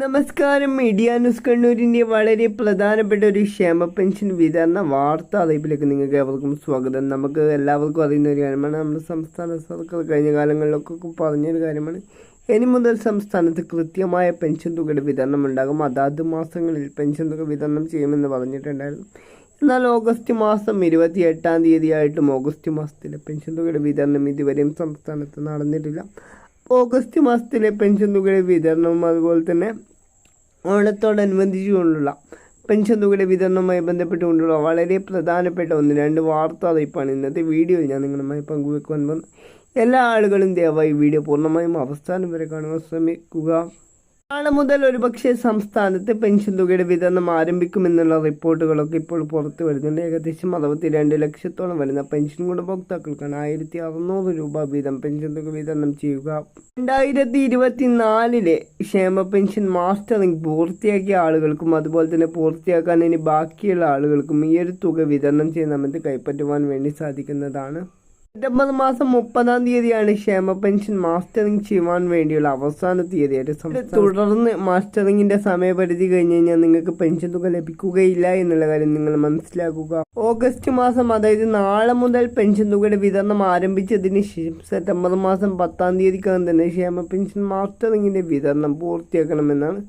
നമസ്കാരം. Media news കണ്ണൂരിൻ്റെ വളരെ പ്രധാനപ്പെട്ട ഒരു ക്ഷേമ പെൻഷൻ വിതരണ വാർത്താ അറിയിപ്പിലേക്ക് നിങ്ങൾക്ക് ഏവർക്കും സ്വാഗതം. നമുക്ക് എല്ലാവർക്കും അറിയുന്ന ഒരു കാര്യമാണ്, നമ്മുടെ സംസ്ഥാന സർക്കാർ കഴിഞ്ഞ കാലങ്ങളിലൊക്കെ പറഞ്ഞൊരു കാര്യമാണ്. ഇനി മുതൽ സംസ്ഥാനത്ത് കൃത്യമായ പെൻഷൻ തുകയുടെ വിതരണം ഉണ്ടാകും. അതാത് മാസങ്ങളിൽ പെൻഷൻ തുക വിതരണം ചെയ്യുമെന്ന് പറഞ്ഞിട്ടുണ്ടായിരുന്നു. എന്നാൽ ഓഗസ്റ്റ് മാസം 28-ാം തീയതിയായിട്ടും ഓഗസ്റ്റ് മാസത്തിലെ പെൻഷൻ തുകയുടെ വിതരണം ഇതുവരെയും സംസ്ഥാനത്ത് നടന്നിട്ടില്ല. ഓഗസ്റ്റ് മാസത്തിലെ പെൻഷൻ തുകയുടെ വിതരണവും അതുപോലെ തന്നെ ഓണത്തോടനുബന്ധിച്ചുകൊണ്ടുള്ള പെൻഷൻ തുകയുടെ വിതരണവുമായി ബന്ധപ്പെട്ടുകൊണ്ടുള്ള വളരെ പ്രധാനപ്പെട്ട 1-2 വാർത്താ അറിയിപ്പാണ് ഇന്നത്തെ വീഡിയോയിൽ ഞാൻ നിങ്ങളുമായി പങ്കുവെക്കുവാൻ വന്നത്. എല്ലാ ആളുകളും ദയവായി വീഡിയോ പൂർണ്ണമായും അവസാനം വരെ കാണുവാൻ ശ്രമിക്കുക. നാളെ മുതൽ ഒരുപക്ഷെ സംസ്ഥാനത്ത് പെൻഷൻ തുകയുടെ വിതരണം ആരംഭിക്കുമെന്നുള്ള റിപ്പോർട്ടുകളൊക്കെ ഇപ്പോൾ പുറത്തു വരുന്നുണ്ട്. ഏകദേശം 62 ലക്ഷത്തോളം വരുന്ന പെൻഷൻ ഗുണഭോക്താക്കൾക്കാണ് 1600 രൂപ വീതം പെൻഷൻ തുക വിതരണം ചെയ്യുക. 2024 ക്ഷേമ പെൻഷൻ മാസ്റ്ററിംഗ് പൂർത്തിയാക്കിയ ആളുകൾക്കും അതുപോലെ തന്നെ പൂർത്തിയാക്കാൻ ഇനി ബാക്കിയുള്ള ആളുകൾക്കും ഈ ഒരു തുക വിതരണം ചെയ്യണമെന്ന് കൈപ്പറ്റുവാൻ വേണ്ടി സാധിക്കുന്നതാണ്. സെപ്റ്റംബർ മാസം 30-ാം തീയതിയാണ് ക്ഷേമ പെൻഷൻ മാസ്റ്ററിംഗ് ചെയ്യുവാൻ വേണ്ടിയുള്ള അവസാന തീയതിയായിട്ട്. തുടർന്ന് മാസ്റ്ററിംഗിന്റെ സമയപരിധി കഴിഞ്ഞ് കഴിഞ്ഞാൽ നിങ്ങൾക്ക് പെൻഷൻ തുക ലഭിക്കുകയില്ല എന്നുള്ള കാര്യം നിങ്ങൾ മനസ്സിലാക്കുക. ഓഗസ്റ്റ് മാസം, അതായത് നാളെ മുതൽ പെൻഷൻ തുകയുടെ വിതരണം ആരംഭിച്ചതിന് ശേഷം സെപ്റ്റംബർ മാസം 10-ാം തീയതിക്കകം തന്നെ ക്ഷേമ പെൻഷൻ മാസ്റ്ററിംഗിന്റെ വിതരണം പൂർത്തിയാക്കണമെന്നാണ്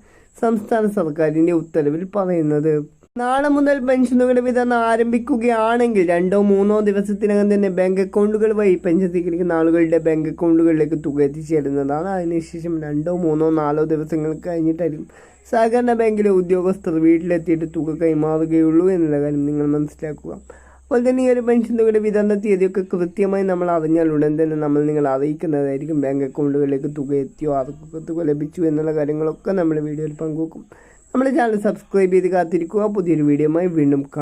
സംസ്ഥാന സർക്കാരിന്റെ ഉത്തരവിൽ പറയുന്നത്. നാളെ മുതൽ പെൻഷൻ തുകയുടെ വിതരണം ആരംഭിക്കുകയാണെങ്കിൽ 2-3 ദിവസത്തിനകം തന്നെ ബാങ്ക് അക്കൗണ്ടുകൾ വഴി പെൻഷൻ സ്വീകരിക്കുന്ന ആളുകളുടെ ബാങ്ക് അക്കൗണ്ടുകളിലേക്ക് തുക എത്തിച്ചേരുന്നതാണ്. അതിനുശേഷം 2-3-4 ദിവസങ്ങൾ കഴിഞ്ഞിട്ടായിരിക്കും സഹകരണ ബാങ്കിലെ ഉദ്യോഗസ്ഥർ വീട്ടിലെത്തിയിട്ട് തുക കൈമാറുകയുള്ളൂ എന്നുള്ള കാര്യം നിങ്ങൾ മനസ്സിലാക്കുക. അതുപോലെ തന്നെ ഈ ഒരു പെൻഷൻ തുകയുടെ വിതരണ തീയതിയൊക്കെ കൃത്യമായി നമ്മൾ അറിഞ്ഞാൽ ഉടൻ തന്നെ നമ്മൾ നിങ്ങൾ അറിയിക്കുന്നതായിരിക്കും. ബാങ്ക് അക്കൗണ്ടുകളിലേക്ക് തുക എത്തിയോ, ആർക്കൊക്കെ തുക ലഭിച്ചു എന്നുള്ള കാര്യങ്ങളൊക്കെ നമ്മൾ വീഡിയോയിൽ പങ്കുവെക്കും. നമ്മുടെ ചാനൽ സബ്സ്ക്രൈബ് ചെയ്ത് കാത്തിരിക്കുക. പുതിയൊരു വീഡിയോയുമായി വീണ്ടും